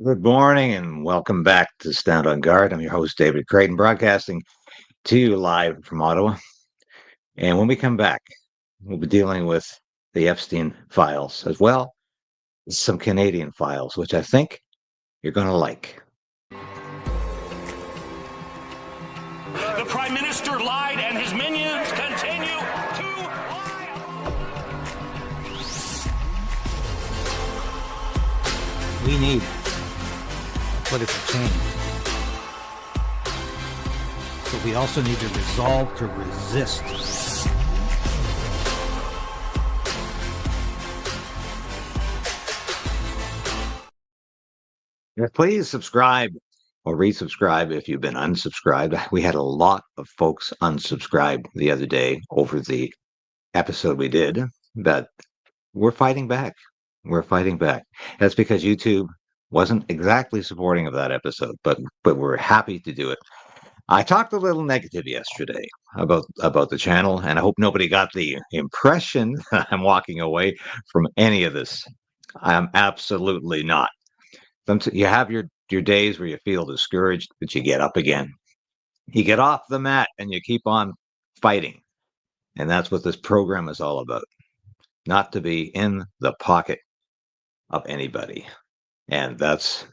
Good morning and welcome back to Stand on Guard. I'm your host, David Krayden, broadcasting to you live from Ottawa. And when we come back, we'll be dealing with the Epstein files as well as some Canadian files, which I think you're going to like. The Prime Minister lied and his minions continue to lie. We need political change. But we also need to resolve to resist. Please subscribe or resubscribe if you've been unsubscribed. We had a lot of folks unsubscribe the other day over the episode we did, but we're fighting back. We're fighting back. That's because YouTube wasn't exactly supporting of that episode, but we're happy to do it. I talked a little negative yesterday about the channel, and I hope nobody got the impression that I'm walking away from any of this. I'm absolutely not. You have your days where you feel discouraged, but you get up again. You get off the mat and you keep on fighting. And that's what this program is all about. Not to be in the pocket of anybody. And that's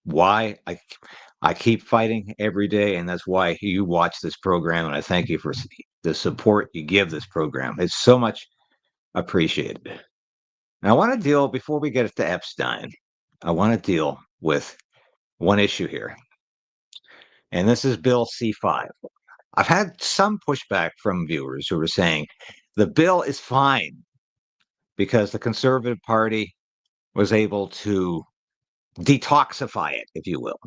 why I keep fighting every day, and that's why you watch this program, and I thank you for the support you give this program. It's so much appreciated. And I want to deal, before we get to Epstein, I want to deal with one issue here, and this is Bill C5. I've had some pushback from viewers who are saying the bill is fine because the Conservative Party was able to detoxify it, if you will,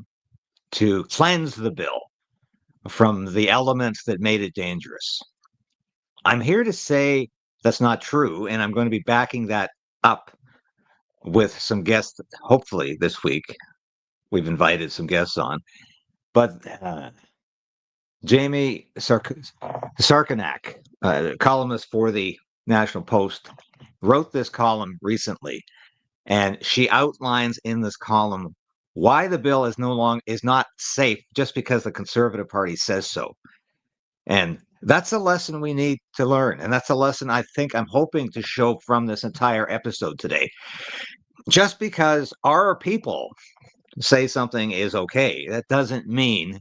to cleanse the bill from the elements that made it dangerous. I'm here to say that's not true, and I'm going to be backing that up with some guests, hopefully this week. We've invited some guests on, but Jamie Sarkanak, columnist for the National Post, wrote this column recently, and she outlines in this column why the bill is not safe just because the Conservative Party says so. And that's a lesson we need to learn. And that's a lesson I'm hoping to show from this entire episode today. Just because our people say something is okay, that doesn't mean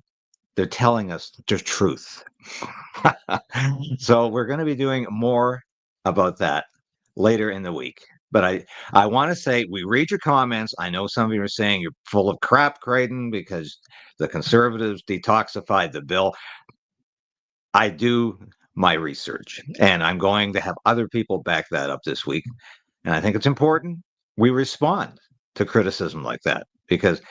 they're telling us the truth. So we're going to be doing more about that later in the week. But I want to say, we read your comments. I know some of you are saying you're full of crap, Krayden, because the Conservatives detoxified the bill. I do my research, and I'm going to have other people back that up this week. And I think it's important we respond to criticism like that, because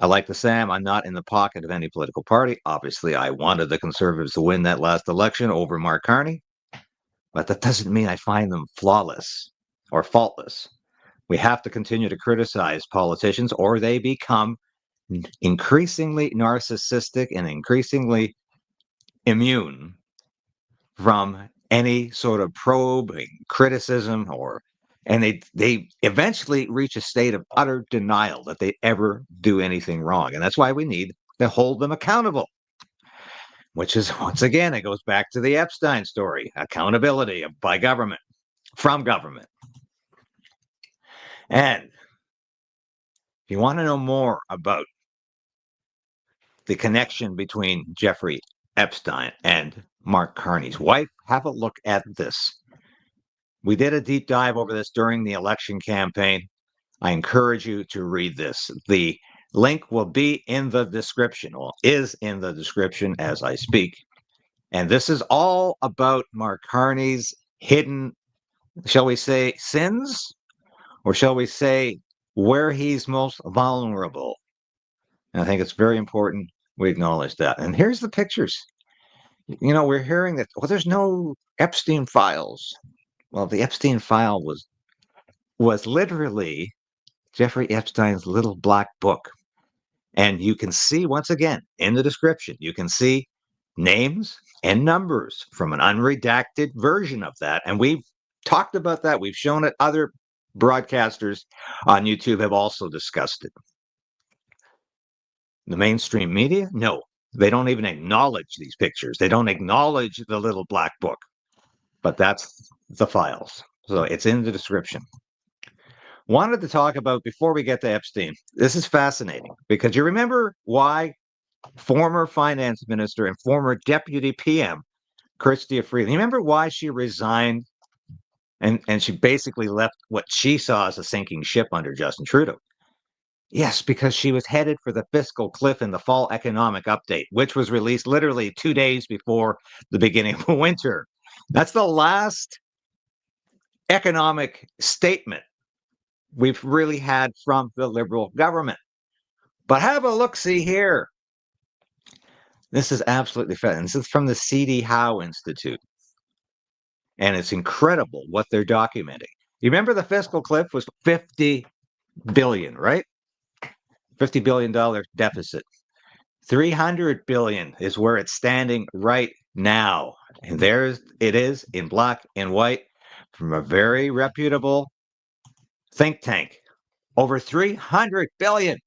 I like to say I'm not in the pocket of any political party. Obviously, I wanted the Conservatives to win that last election over Mark Carney, but that doesn't mean I find them flawless or faultless. We have to continue to criticize politicians, or they become increasingly narcissistic and increasingly immune from any sort of probe, criticism, and they eventually reach a state of utter denial that they ever do anything wrong. And that's why we need to hold them accountable, which is, once again, it goes back to the Epstein story, accountability by government, from government. And if you want to know more about the connection between Jeffrey Epstein and Mark Carney's wife, have a look at this. We did a deep dive over this during the election campaign. I encourage you to read this. The link will be in the description, or is in the description as I speak. And this is all about Mark Carney's hidden, shall we say, sins, or shall we say, where he's most vulnerable. And I think it's very important we acknowledge that. And here's the pictures. You know, we're hearing that, well, there's no Epstein files. Well, the Epstein file was literally Jeffrey Epstein's little black book. And you can see, once again, in the description, you can see names and numbers from an unredacted version of that. And we've talked about that. We've shown it. Other broadcasters on YouTube have also discussed it. The mainstream media? No. They don't even acknowledge these pictures. They don't acknowledge the little black book. But that's the files. So it's in the description. Wanted to talk about, before we get to Epstein, this is fascinating because you remember why former finance minister and former deputy PM, Chrystia Freeland, you remember why she resigned and she basically left what she saw as a sinking ship under Justin Trudeau? Yes, because she was headed for the fiscal cliff in the fall economic update, which was released literally 2 days before the beginning of winter. That's the last economic statement we've really had from the Liberal government. But have a look-see here. This is absolutely fascinating. This is from the C.D. Howe Institute. And it's incredible what they're documenting. You remember the fiscal cliff was 50 billion, right? $50 billion deficit. 300 billion is where it's standing right now. And there it is in black and white from a very reputable think tank. Over 300 billion.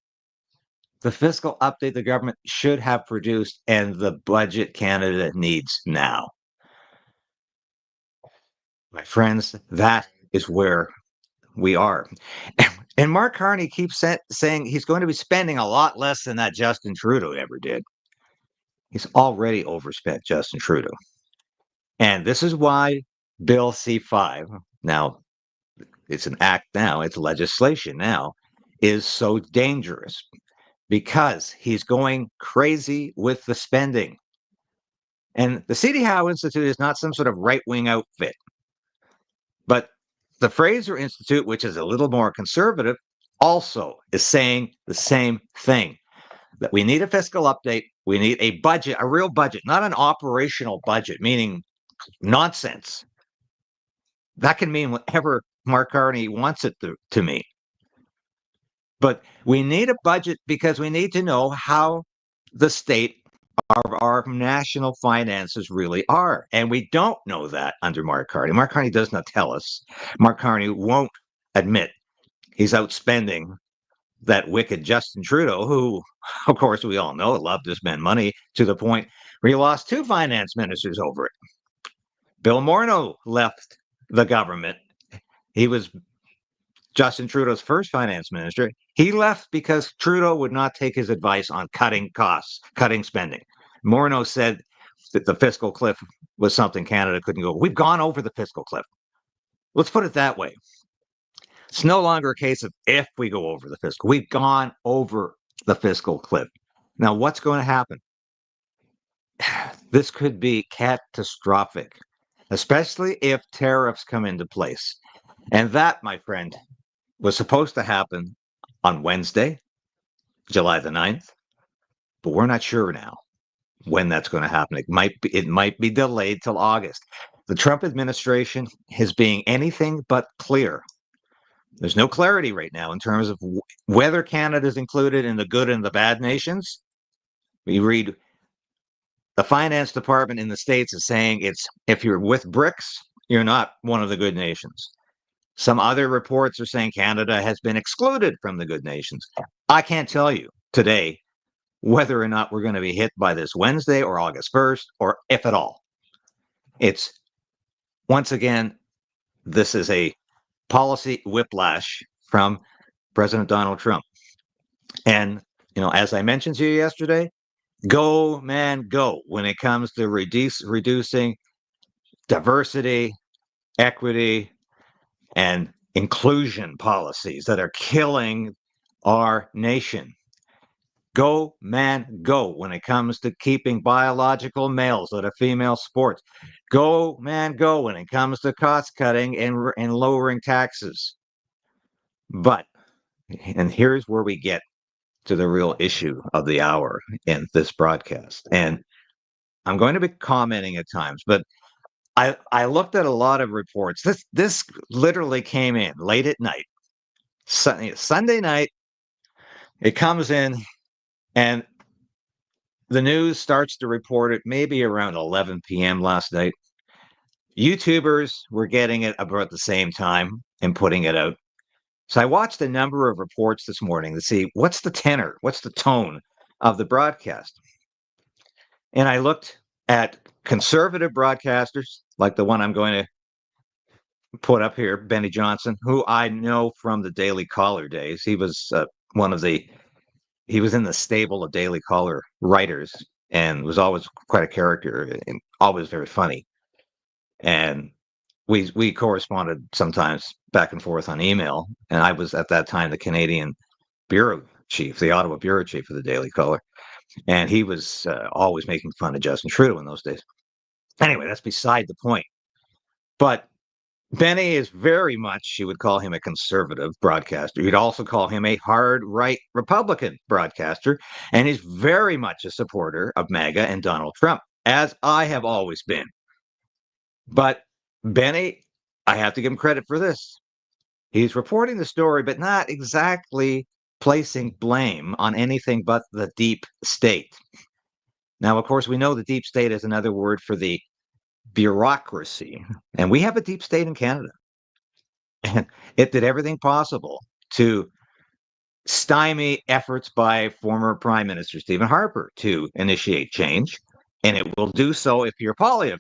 The fiscal update the government should have produced and the budget Canada needs now. My friends, that is where we are. And Mark Carney keeps saying he's going to be spending a lot less than that Justin Trudeau ever did. He's already overspent Justin Trudeau. And this is why Bill C5, now it's an act now, it's legislation now, is so dangerous because he's going crazy with the spending. And the C.D. Howe Institute is not some sort of right-wing outfit. But the Fraser Institute, which is a little more conservative, also is saying the same thing, that we need a fiscal update. We need a budget, a real budget, not an operational budget, meaning nonsense. That can mean whatever Mark Carney wants it to mean. But we need a budget because we need to know how the state of our national finances really are. And we don't know that under Mark Carney. Mark Carney does not tell us. Mark Carney won't admit he's outspending that wicked Justin Trudeau, who, of course, we all know loved to spend money to the point where he lost 2 finance ministers over it. Bill Morneau left the government. He was Justin Trudeau's first finance minister. He left because Trudeau would not take his advice on cutting costs, cutting spending. Morneau said that the fiscal cliff was something Canada couldn't go. We've gone over the fiscal cliff. Let's put it that way. It's no longer a case of if we go over the fiscal. We've gone over the fiscal cliff. Now, what's going to happen? This could be catastrophic, especially if tariffs come into place. And that, my friend, was supposed to happen on Wednesday, July the 9th, but we're not sure now when that's going to happen. It might be delayed till August. The Trump administration is being anything but clear. There's no clarity right now in terms of whether Canada is included in the good and the bad nations. We read the finance department in the States is saying it's if you're with BRICS, you're not one of the good nations. Some other reports are saying Canada has been excluded from the good nations. I can't tell you today whether or not we're going to be hit by this Wednesday or August 1st, or if at all. It's, once again, this is a policy whiplash from President Donald Trump. And, as I mentioned to you yesterday, go, man, go when it comes to reducing diversity, equity, and inclusion policies that are killing our nation. Go, man, go when it comes to keeping biological males out of female sports. Go, man, go when it comes to cost cutting and lowering taxes. But, and here's where we get to the real issue of the hour in this broadcast. And I'm going to be commenting at times, but I looked at a lot of reports. This literally came in late at night, Sunday night. It comes in, and the news starts to report it maybe around 11 p.m. last night. YouTubers were getting it about the same time and putting it out. So I watched a number of reports this morning to see what's the tenor, what's the tone of the broadcast. And I looked at conservative broadcasters, like the one I'm going to put up here, Benny Johnson, who I know from the Daily Caller days. He was he was in the stable of Daily Caller writers and was always quite a character and always very funny. And we corresponded sometimes back and forth on email. And I was at that time the Canadian bureau chief, the Ottawa bureau chief of the Daily Caller. And he was always making fun of Justin Trudeau in those days. Anyway, that's beside the point. But Benny is very much, you would call him a conservative broadcaster. You'd also call him a hard right Republican broadcaster. And he's very much a supporter of MAGA and Donald Trump, as I have always been. But Benny, I have to give him credit for this. He's reporting the story, but not exactly placing blame on anything but the deep state. Now, of course, we know the deep state is another word for the bureaucracy, and we have a deep state in Canada. And it did everything possible to stymie efforts by former Prime Minister Stephen Harper to initiate change, and it will do so if Pierre Poilievre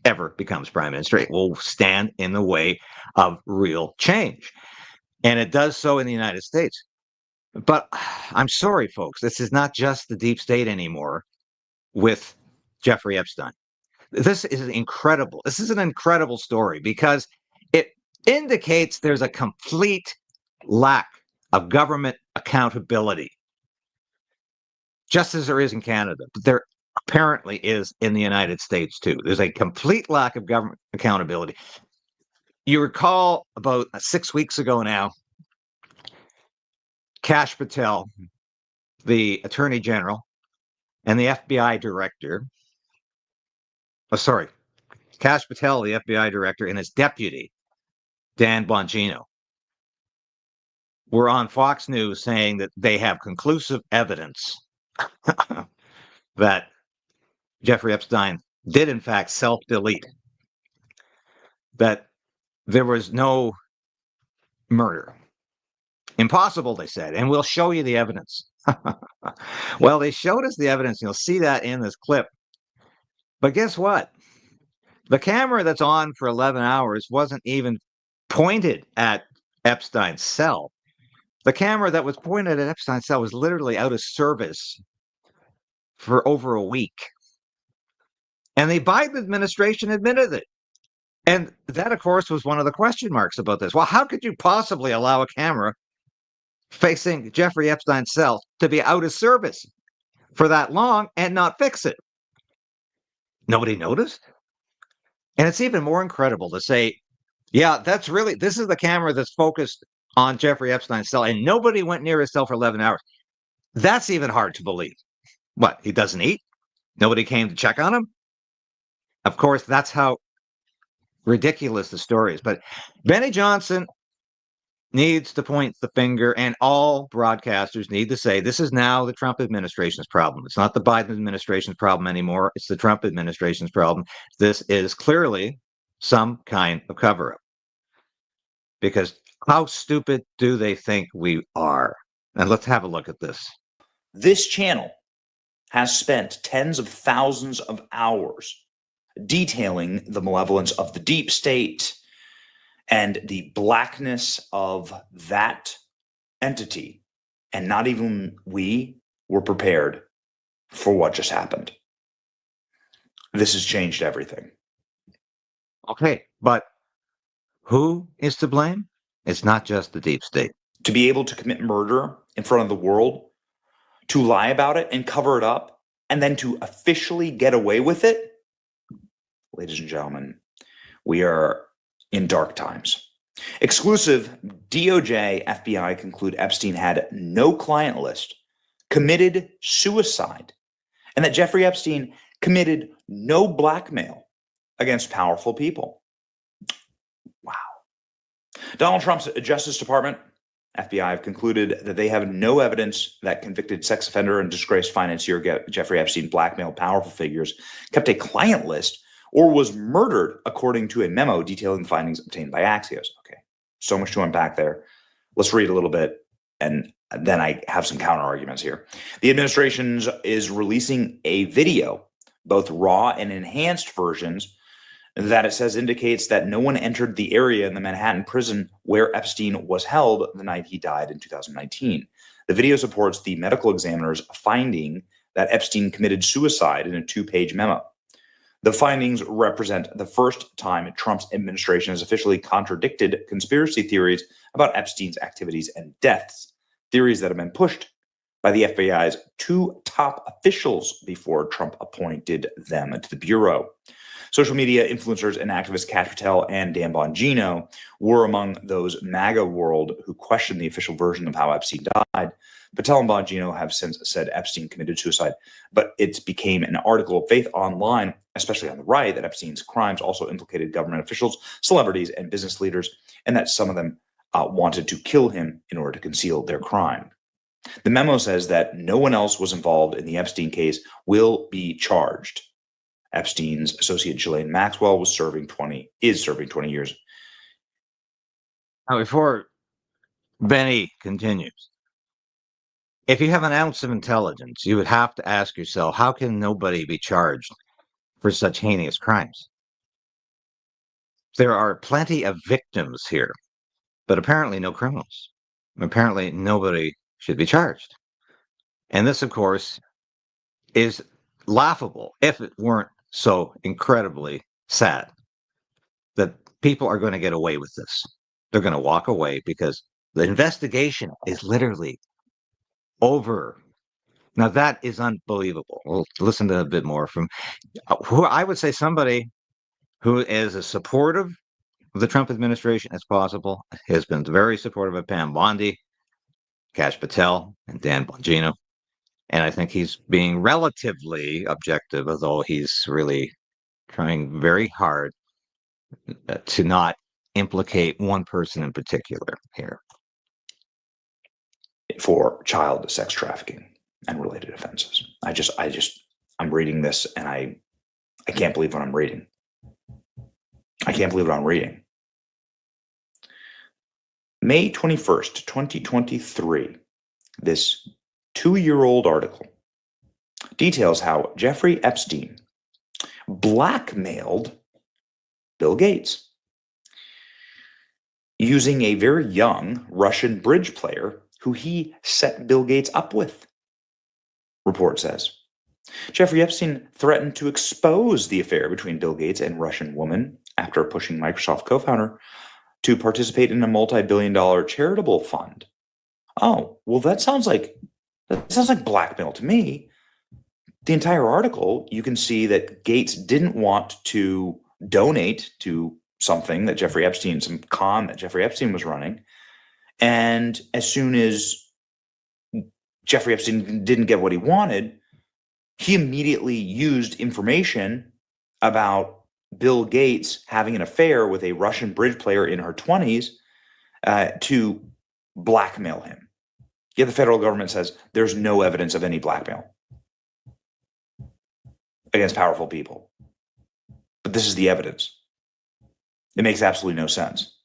ever becomes Prime Minister. It will stand in the way of real change, and it does so in the United States. But I'm sorry, folks, this is not just the deep state anymore with Jeffrey Epstein. This is incredible. This is an incredible story because it indicates there's a complete lack of government accountability, just as there is in Canada, but there apparently is in the United States too. There's a complete lack of government accountability. You recall about 6 weeks ago now, Kash Patel, the Attorney General, and the FBI Director, Kash Patel, the FBI Director, and his deputy, Dan Bongino, were on Fox News saying that they have conclusive evidence that Jeffrey Epstein did, in fact, self-delete, that there was no murder. Impossible, they said, and we'll show you the evidence. Well, they showed us the evidence. You'll see that in this clip. But guess what? The camera that's on for 11 hours wasn't even pointed at Epstein's cell. The camera that was pointed at Epstein's cell was literally out of service for over a week. And the Biden administration admitted it. And that, of course, was one of the question marks about this. Well, how could you possibly allow a camera facing Jeffrey Epstein's cell to be out of service for that long and not fix it? Nobody noticed? And it's even more incredible to say, yeah, this is the camera that's focused on Jeffrey Epstein's cell, and nobody went near his cell for 11 hours. That's even hard to believe. What, he doesn't eat? Nobody came to check on him? Of course, that's how ridiculous the story is. But Benny Johnson needs to point the finger, and all broadcasters need to say, this is now the Trump administration's problem. It's not the Biden administration's problem anymore. It's the Trump administration's problem. This is clearly some kind of cover-up. Because how stupid do they think we are? And let's have a look at this. This channel has spent tens of thousands of hours detailing the malevolence of the deep state and the blackness of that entity. And not even we were prepared for what just happened. This has changed everything. Okay, but who is to blame? It's not just the deep state. To be able to commit murder in front of the world, to lie about it and cover it up, and then to officially get away with it, ladies and gentlemen, we are in dark times. Exclusive, DOJ, FBI conclude Epstein had no client list, committed suicide, and that Jeffrey Epstein committed no blackmail against powerful people. Wow. Donald Trump's Justice Department, FBI, have concluded that they have no evidence that convicted sex offender and disgraced financier Jeffrey Epstein blackmailed powerful figures, kept a client list, or was murdered, according to a memo detailing findings obtained by Axios. Okay, so much to unpack there. Let's read a little bit, and then I have some counter arguments here. The administration is releasing a video, both raw and enhanced versions, that it says indicates that no one entered the area in the Manhattan prison where Epstein was held the night he died in 2019. The video supports the medical examiner's finding that Epstein committed suicide in a 2-page memo. The findings represent the first time Trump's administration has officially contradicted conspiracy theories about Epstein's activities and deaths, theories that have been pushed by the FBI's 2 top officials before Trump appointed them to the Bureau. Social media influencers and activists Kash Patel and Dan Bongino were among those MAGA world who questioned the official version of how Epstein died. Patel and Bongino have since said Epstein committed suicide, but it became an article of faith online, especially on the right, that Epstein's crimes also implicated government officials, celebrities, and business leaders, and that some of them wanted to kill him in order to conceal their crime. The memo says that no one else was involved in the Epstein case will be charged. Epstein's associate Ghislaine Maxwell is serving 20 years. Now, before Benny continues, if you have an ounce of intelligence, you would have to ask yourself, how can nobody be charged for such heinous crimes? There are plenty of victims here, but apparently no criminals. Apparently nobody should be charged. And this, of course, is laughable if it weren't so incredibly sad that people are going to get away with this. They're going to walk away because the investigation is literally over. Now, that is unbelievable. We'll listen to a bit more from who I would say somebody who is as supportive of the Trump administration as possible, has been very supportive of Pam Bondy, Kash Patel, and Dan Bongino. And I think he's being relatively objective, although he's really trying very hard to not implicate one person in particular here. For child sex trafficking and related offenses. I'm reading this and I can't believe what I'm reading. I can't believe what I'm reading. May 21st, 2023, this 2-year-old article details how Jeffrey Epstein blackmailed Bill Gates using a very young Russian bridge player who he set Bill Gates up with, report says. Jeffrey Epstein threatened to expose the affair between Bill Gates and Russian woman after pushing Microsoft co-founder to participate in a multi-billion-dollar charitable fund. Oh, well, that sounds like blackmail to me. The entire article, you can see that Gates didn't want to donate to something that some con that Jeffrey Epstein was running. And as soon as Jeffrey Epstein didn't get what he wanted, he immediately used information about Bill Gates having an affair with a Russian bridge player in her 20s to blackmail him. Yet the federal government says there's no evidence of any blackmail against powerful people. But this is the evidence. It makes absolutely no sense.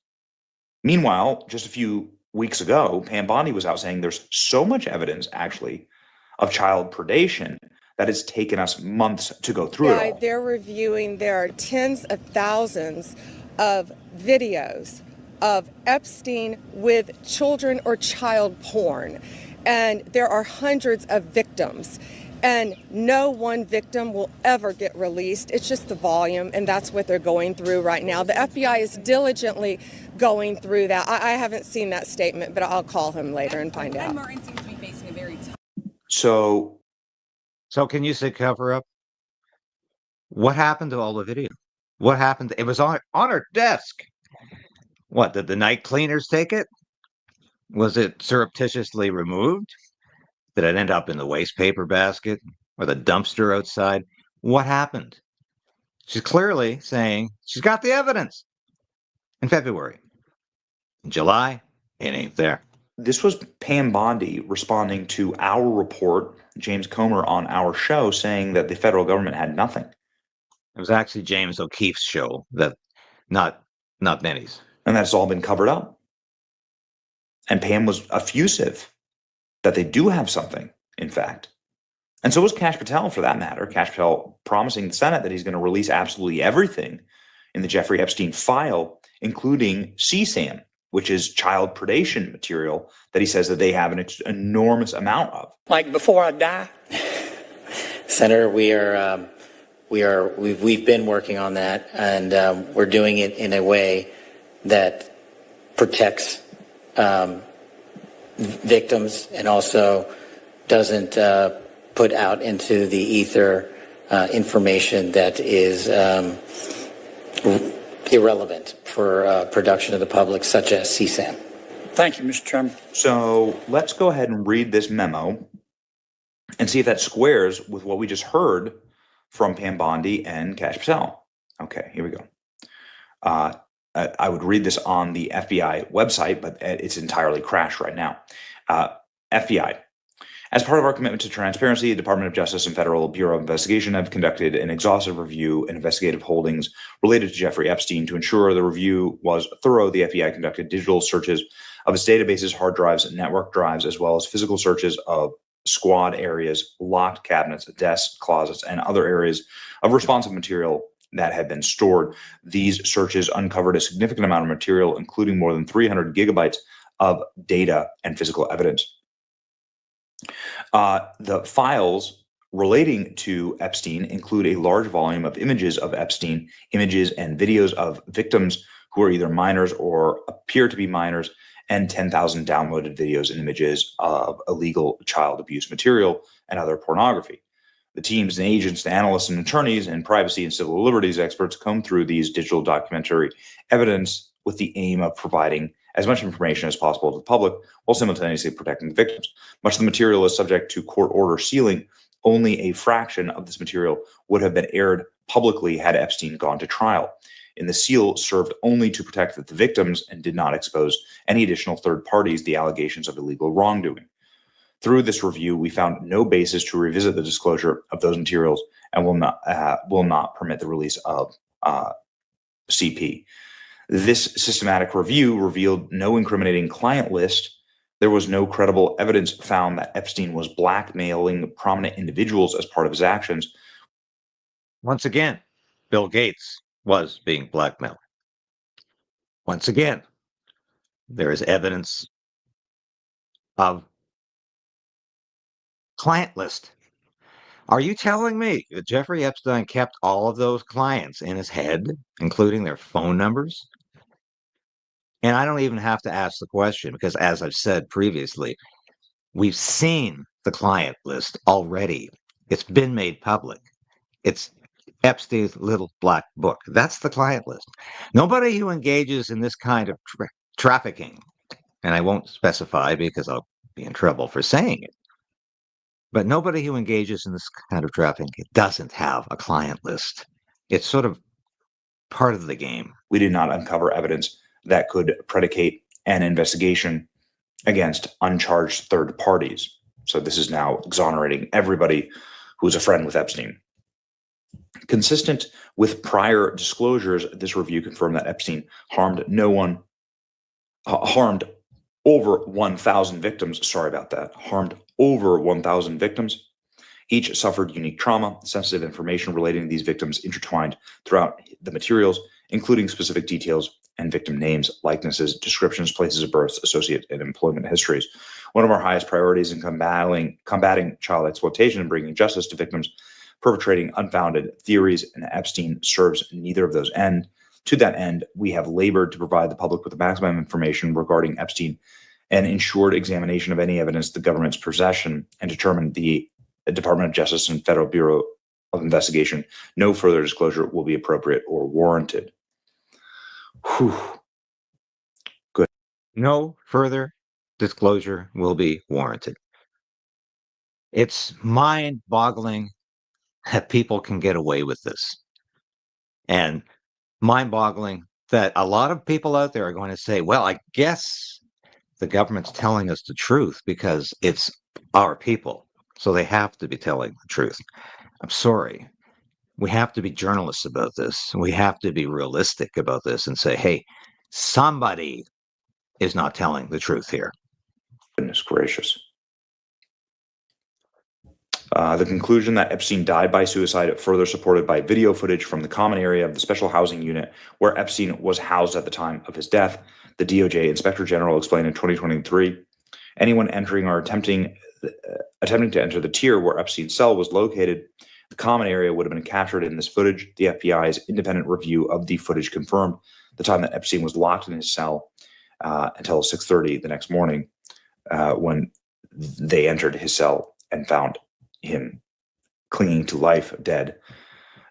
Meanwhile, just a few weeks ago, Pam Bondy was out saying there's so much evidence, actually, of child predation that it's taken us months to go through it all. They're reviewing, there are tens of thousands of videos of Epstein with children or child porn. And there are hundreds of victims. And no one victim will ever get released. It's just the volume, and that's what they're going through right now. The FBI is diligently going through that. I haven't seen that statement, but I'll call him later and find out. Martin seems to be facing a very tough. So can you say cover up? What happened to all the video? What happened? It was on her desk. What, did the night cleaners take it? Was it surreptitiously removed? Did it end up in the waste paper basket or the dumpster outside? What happened? She's clearly saying she's got the evidence. In February. In July, it ain't there. this was Pam Bondy responding to our report, James Comer, on our show, saying that the federal government had nothing. It was actually James O'Keefe's show, that not Benny's. And that's all been covered up. And Pam was effusive that they do have something, in fact. And so was Kash Patel, for that matter. Kash Patel promising the Senate that he's going to release absolutely everything in the Jeffrey Epstein file, including CSAM, which is child predation material that he says that they have an enormous amount of. Like, before I die, Senator, we've been working on that, and we're doing it in a way that protects victims and also doesn't put out into the ether information that is irrelevant for production of the public, such as CSAM. Thank you, Mr. Chairman. So let's go ahead and read this memo and see if that squares with what we just heard from Pam Bondy and Kash Patel. Okay, here we go. I would read this on the FBI website, but it's entirely crashed right now. FBI. As part of our commitment to transparency, the Department of Justice and Federal Bureau of Investigation have conducted an exhaustive review and investigative holdings related to Jeffrey Epstein. To ensure the review was thorough, the FBI conducted digital searches of his databases, hard drives, and network drives, as well as physical searches of squad areas, locked cabinets, desks, closets, and other areas of responsive material that had been stored. These searches uncovered a significant amount of material, including more than 300 gigabytes of data and physical evidence. The files relating to Epstein include a large volume of images of Epstein, images and videos of victims who are either minors or appear to be minors, and 10,000 downloaded videos and images of illegal child abuse material and other pornography. The teams and agents, the analysts and attorneys, and privacy and civil liberties experts comb through these digital documentary evidence with the aim of providing as much information as possible to the public while simultaneously protecting the victims. Much of the material is subject to court order sealing. Only a fraction of this material would have been aired publicly had Epstein gone to trial. And the seal served only to protect the victims and did not expose any additional third parties the allegations of illegal wrongdoing. Through this review, we found no basis to revisit the disclosure of those materials and will not permit the release of CP. This systematic review revealed no incriminating client list. There was no credible evidence found that Epstein was blackmailing prominent individuals as part of his actions. Once again, Bill Gates was being blackmailed. Once again, there is evidence of client list. Are you telling me that Jeffrey Epstein kept all of those clients in his head, including their phone numbers? And I don't even have to ask the question because, as I've said previously, we've seen the client list already. It's been made public. It's Epstein's little black book. That's the client list. Nobody who engages in this kind of trafficking, and I won't specify because I'll be in trouble for saying it, but nobody who engages in this kind of trafficking doesn't have a client list. It's sort of part of the game. We did not uncover evidence that could predicate an investigation against uncharged third parties. So this is now exonerating everybody who's a friend with Epstein. Consistent with prior disclosures, this review confirmed that Epstein harmed harmed over 1,000 victims. Sorry about that. Harmed over 1,000 victims. Each suffered unique trauma. Sensitive information relating to these victims intertwined throughout the materials, including specific details and victim names, likenesses, descriptions, places of birth, associate, and employment histories. One of our highest priorities in combating child exploitation and bringing justice to victims perpetrating unfounded theories, and Epstein serves neither of those ends. To that end, we have labored to provide the public with the maximum information regarding Epstein and ensured examination of any evidence in the government's possession and determined the Department of Justice and Federal Bureau of Investigation no further disclosure will be appropriate or warranted. Whew. Good. No further disclosure will be warranted. It's mind-boggling that people can get away with this. And mind-boggling that a lot of people out there are going to say, well, I guess the government's telling us the truth because it's our people. So they have to be telling the truth. I'm sorry. We have to be journalists about this. We have to be realistic about this and say, hey, somebody is not telling the truth here. Goodness gracious. The conclusion that Epstein died by suicide, further supported by video footage from the common area of the special housing unit where Epstein was housed at the time of his death. The DOJ Inspector General explained in 2023, anyone entering or attempting to enter the tier where Epstein's cell was located, the common area would have been captured in this footage. The FBI's independent review of the footage confirmed the time that Epstein was locked in his cell until 6:30 the next morning, when they entered his cell and found him clinging to life, dead.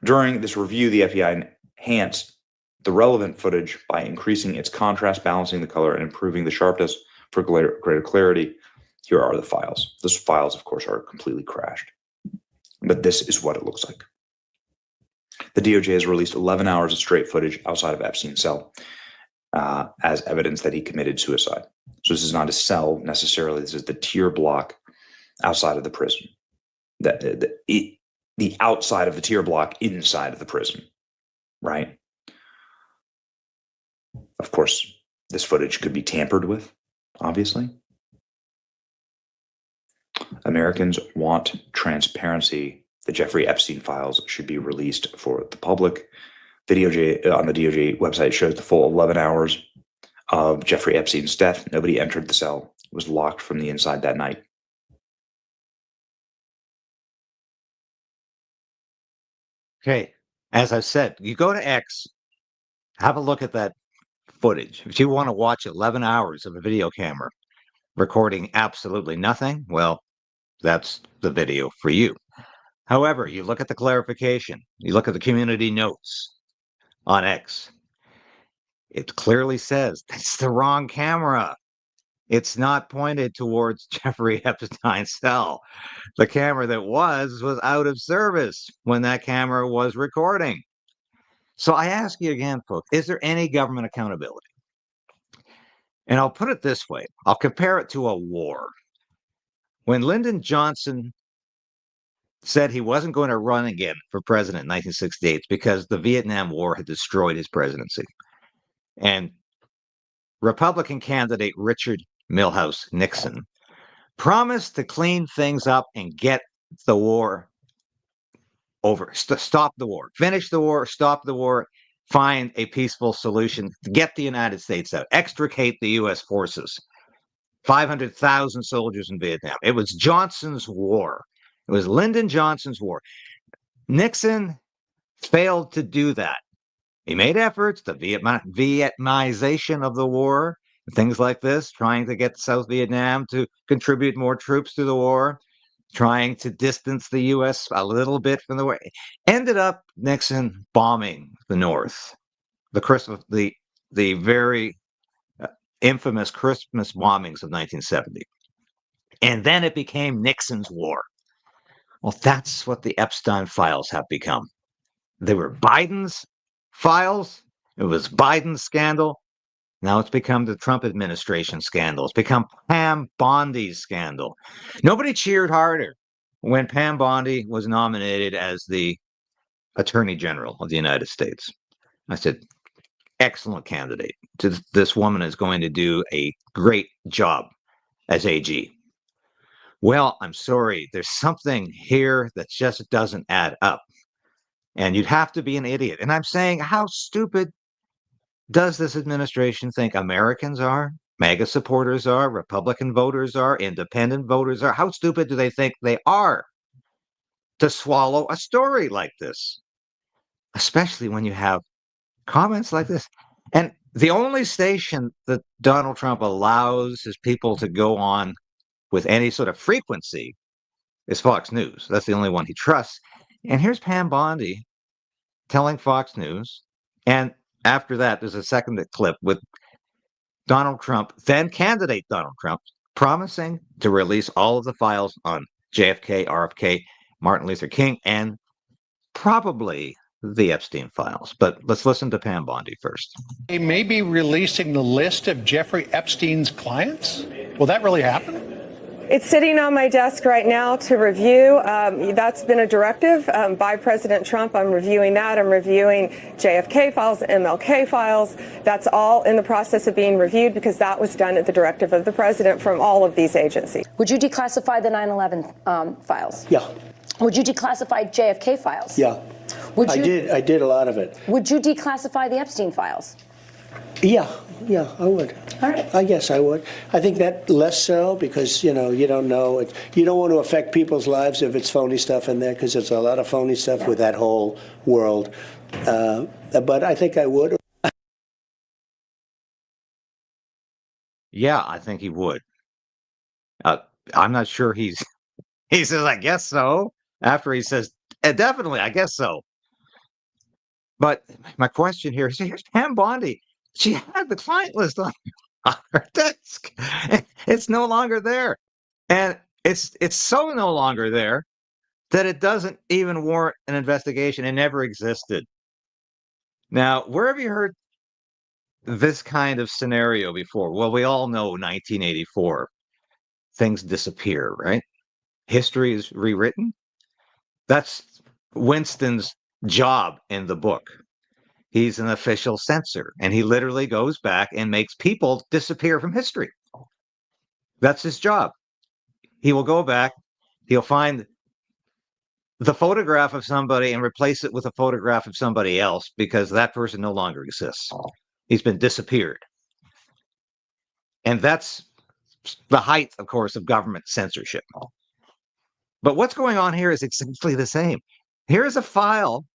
During this review, the FBI enhanced the relevant footage by increasing its contrast, balancing the color, and improving the sharpness for greater clarity. Here are the files. Those files, of course, are completely crashed, but this is what it looks like. The DOJ has released 11 hours of straight footage outside of Epstein's cell as evidence that he committed suicide. So this is not a cell necessarily. This is the tier block outside of the prison. The outside of the tier block inside of the prison, right? Of course, this footage could be tampered with, obviously. Americans want transparency. The Jeffrey Epstein files should be released for the public. The DOJ, on the DOJ website, shows the full 11 hours of Jeffrey Epstein's death. Nobody entered the cell. It was locked from the inside that night. Okay. As I said, you go to X, have a look at that footage. If you want to watch 11 hours of a video camera recording absolutely nothing, well, that's the video for you. However, you look at the clarification, you look at the community notes on X, it clearly says that's the wrong camera. It's not pointed towards Jeffrey Epstein's cell. The camera that was out of service when that camera was recording. So I ask you again, folks, is there any government accountability? And I'll put it this way. I'll compare it to a war. When Lyndon Johnson said he wasn't going to run again for president in 1968 because the Vietnam War had destroyed his presidency. And Republican candidate Richard Milhouse Nixon promised to clean things up and get the war over, stop the war, finish the war, stop the war, find a peaceful solution, get the United States out, extricate the U.S. forces. 500,000 soldiers in Vietnam. It was Johnson's war. It was Lyndon Johnson's war. Nixon failed to do that. He made efforts, the Vietnamization of the war, things like this, trying to get South Vietnam to contribute more troops to the war, trying to distance the U.S. a little bit from the war. Ended up Nixon bombing the North. The very infamous Christmas bombings of 1970. And then it became Nixon's war. Well, that's what the Epstein files have become. They were Biden's files. It was Biden's scandal. Now it's become the Trump administration scandal. It's become Pam Bondy's scandal. Nobody cheered harder when Pam Bondy was nominated as the Attorney General of the United States. I said, excellent candidate. This woman is going to do a great job as AG. Well, I'm sorry. There's something here that just doesn't add up. And you'd have to be an idiot. And I'm saying, how stupid does this administration think Americans are? MAGA supporters are, Republican voters are, independent voters are. How stupid do they think they are to swallow a story like this? Especially when you have comments like this. And the only station that Donald Trump allows his people to go on with any sort of frequency is Fox News. That's the only one he trusts. And here's Pam Bondy telling Fox News. And after that, there's a second clip with Donald Trump, then candidate Donald Trump, promising to release all of the files on JFK, RFK, Martin Luther King, and probably the Epstein files. But let's listen to Pam Bondy first. They may be releasing the list of Jeffrey Epstein's clients. Will that really happen? It's sitting on my desk right now to review. That's been a directive by President Trump. I'm reviewing that. I'm reviewing JFK files, MLK files. That's all in the process of being reviewed because that was done at the directive of the president from all of these agencies. Would you declassify the 9/11 files? Yeah. Would you declassify JFK files? Yeah. Would you, I did a lot of it. Would you declassify the Epstein files? Yeah, I would. All right. I guess I would. I think that less so because, you don't know. You don't want to affect people's lives if it's phony stuff in there because there's a lot of phony stuff with that whole world. But I think I would. Yeah, I think he would. I'm not sure he says, I guess so, after he says, definitely, I guess so. But my question here is, here's Pam Bondy. She had the client list on her desk. It's no longer there. And it's so no longer there that it doesn't even warrant an investigation. It never existed. Now, where have you heard this kind of scenario before? Well, we all know 1984. Things disappear, right? History is rewritten. That's Winston's job in the book. He's an official censor, and he literally goes back and makes people disappear from history. That's his job. He will go back, he'll find the photograph of somebody and replace it with a photograph of somebody else because that person no longer exists. He's been disappeared. And that's the height, of course, of government censorship. But what's going on here is exactly the same. Here's a file.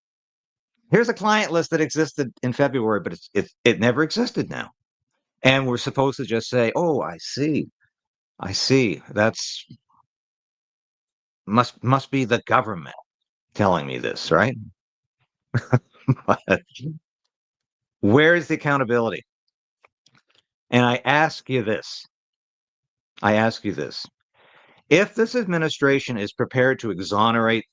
Here's a client list that existed in February, but it never existed now. And we're supposed to just say, oh, I see. That's must be the government telling me this, right? But where is the accountability? And I ask you this. If this administration is prepared to exonerate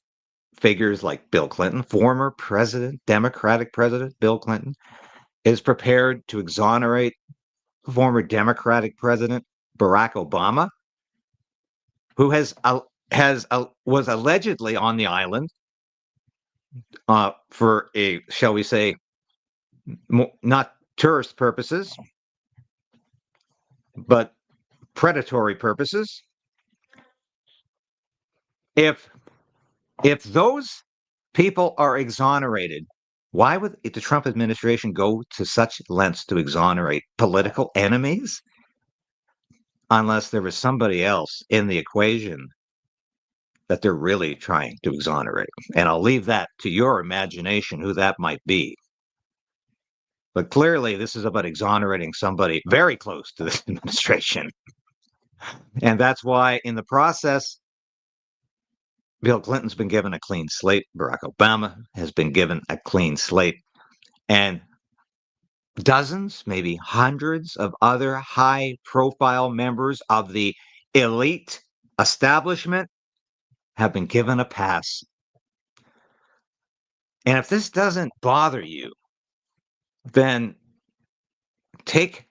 figures like Bill Clinton, former president, Democratic president Bill Clinton, is prepared to exonerate former Democratic president Barack Obama, who was allegedly on the island for a, shall we say, not tourist purposes, but predatory purposes. If those people are exonerated, why would the Trump administration go to such lengths to exonerate political enemies? Unless there was somebody else in the equation that they're really trying to exonerate. And I'll leave that to your imagination, who that might be. But clearly, this is about exonerating somebody very close to this administration. And that's why, in the process, Bill Clinton's been given a clean slate. Barack Obama has been given a clean slate. And dozens, maybe hundreds of other high-profile members of the elite establishment have been given a pass. And if this doesn't bother you, then take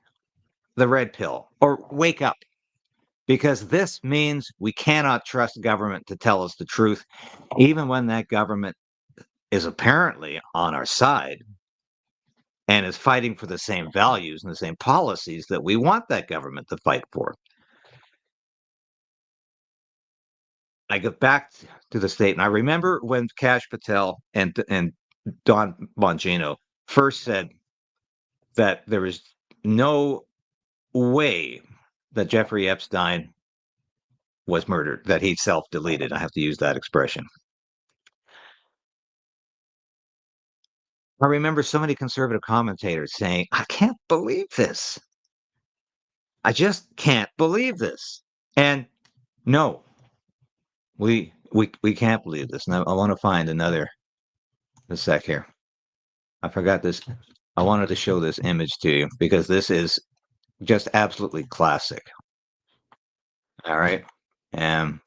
the red pill or wake up, because this means we cannot trust government to tell us the truth, even when that government is apparently on our side and is fighting for the same values and the same policies that we want that government to fight for. I go back to the statement. I remember when Kash Patel and Don Bongino first said that there was no way that Jeffrey Epstein was murdered, that he self-deleted. I have to use that expression. I remember so many conservative commentators saying, I can't believe this. I just can't believe this. And no, we can't believe this. And I want to find a sec here. I forgot this. I wanted to show this image to you because this is just absolutely classic. All right. And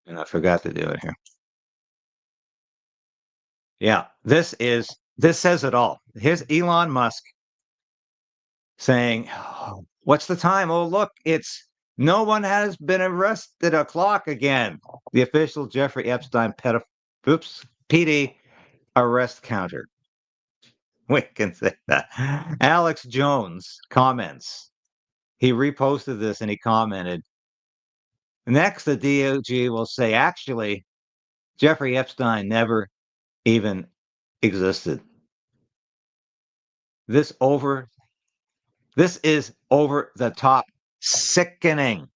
I forgot to do it here. Yeah, this says it all. Here's Elon Musk saying, "Oh, what's the time? Oh, look, it's no one has been arrested o'clock again." The official Jeffrey Epstein PD arrest counter. We can say that. Alex Jones comments. He reposted this and he commented, next, the DOJ will say, actually, Jeffrey Epstein never even existed. This is over the top sickening.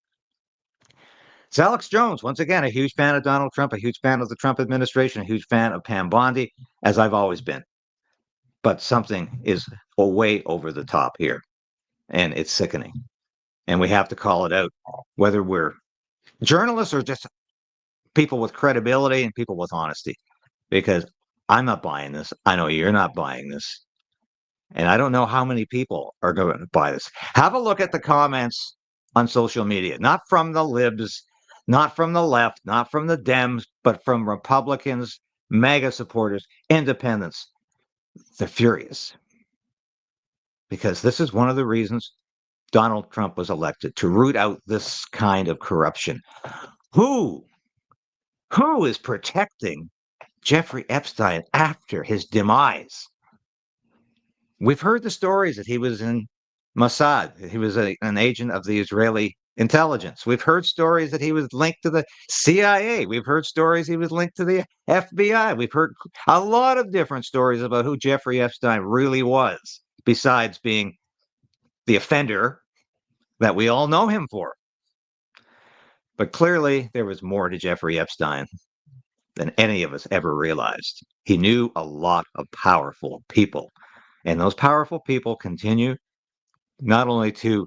It's Alex Jones, once again, a huge fan of Donald Trump, a huge fan of the Trump administration, a huge fan of Pam Bondy, as I've always been. But something is way over the top here, and it's sickening. And we have to call it out, whether we're journalists or just people with credibility and people with honesty, because I'm not buying this. I know you're not buying this. And I don't know how many people are going to buy this. Have a look at the comments on social media, not from the libs, not from the left, not from the Dems, but from Republicans, MAGA supporters, independents. They're furious because this is one of the reasons Donald Trump was elected, to root out this kind of corruption. Who is protecting Jeffrey Epstein after his demise? We've heard the stories that he was in Mossad. He was an agent of the Israeli intelligence. We've heard stories that he was linked to the CIA. We've heard stories he was linked to the FBI. We've heard a lot of different stories about who Jeffrey Epstein really was, besides being the offender that we all know him for. But clearly, there was more to Jeffrey Epstein than any of us ever realized. He knew a lot of powerful people. And those powerful people continue not only to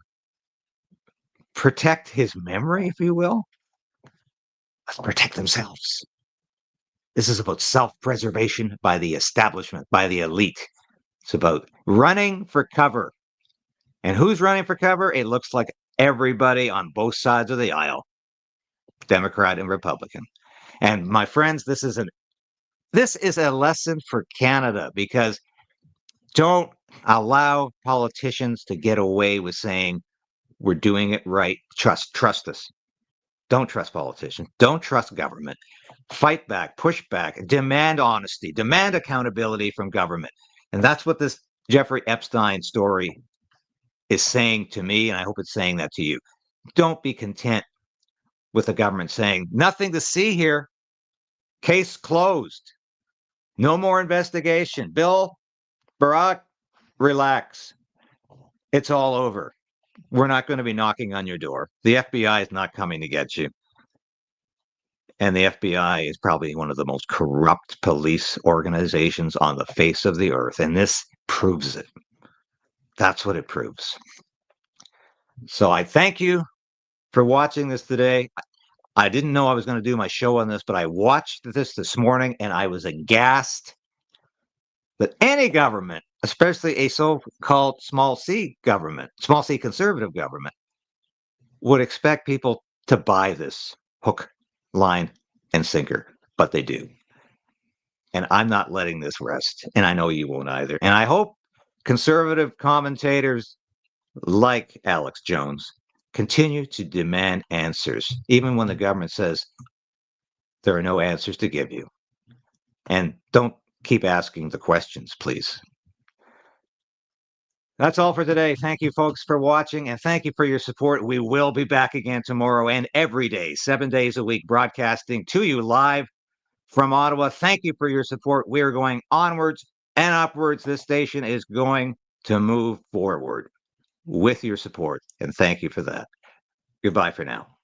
protect his memory, if you will, but protect themselves. This is about self-preservation by the establishment, by the elite. It's about running for cover. And who's running for cover? It looks like everybody on both sides of the aisle, Democrat and Republican. And my friends, this is a lesson for Canada, because don't allow politicians to get away with saying we're doing it right. Trust us. Don't trust politicians. Don't trust government. Fight back, push back, demand honesty, demand accountability from government. And that's what this Jeffrey Epstein story is saying to me, and I hope it's saying that to you. Don't be content with the government saying, nothing to see here. Case closed. No more investigation. Bill, Barack, relax. It's all over. We're not going to be knocking on your door. The FBI is not coming to get you. And the FBI is probably one of the most corrupt police organizations on the face of the earth. And this proves it. That's what it proves. So I thank you for watching this today. I didn't know I was going to do my show on this, but I watched this morning and I was aghast that any government, especially a so-called small c government, small c conservative government, would expect people to buy this hook, line, and sinker, but they do. And I'm not letting this rest, and I know you won't either. And I hope conservative commentators like Alex Jones continue to demand answers, even when the government says there are no answers to give you. And don't keep asking the questions, please. That's all for today. Thank you, folks, for watching, and thank you for your support. We will be back again tomorrow and every day, 7 days a week, broadcasting to you live from Ottawa. Thank you for your support. We are going onwards and upwards. This station is going to move forward with your support, and thank you for that. Goodbye for now.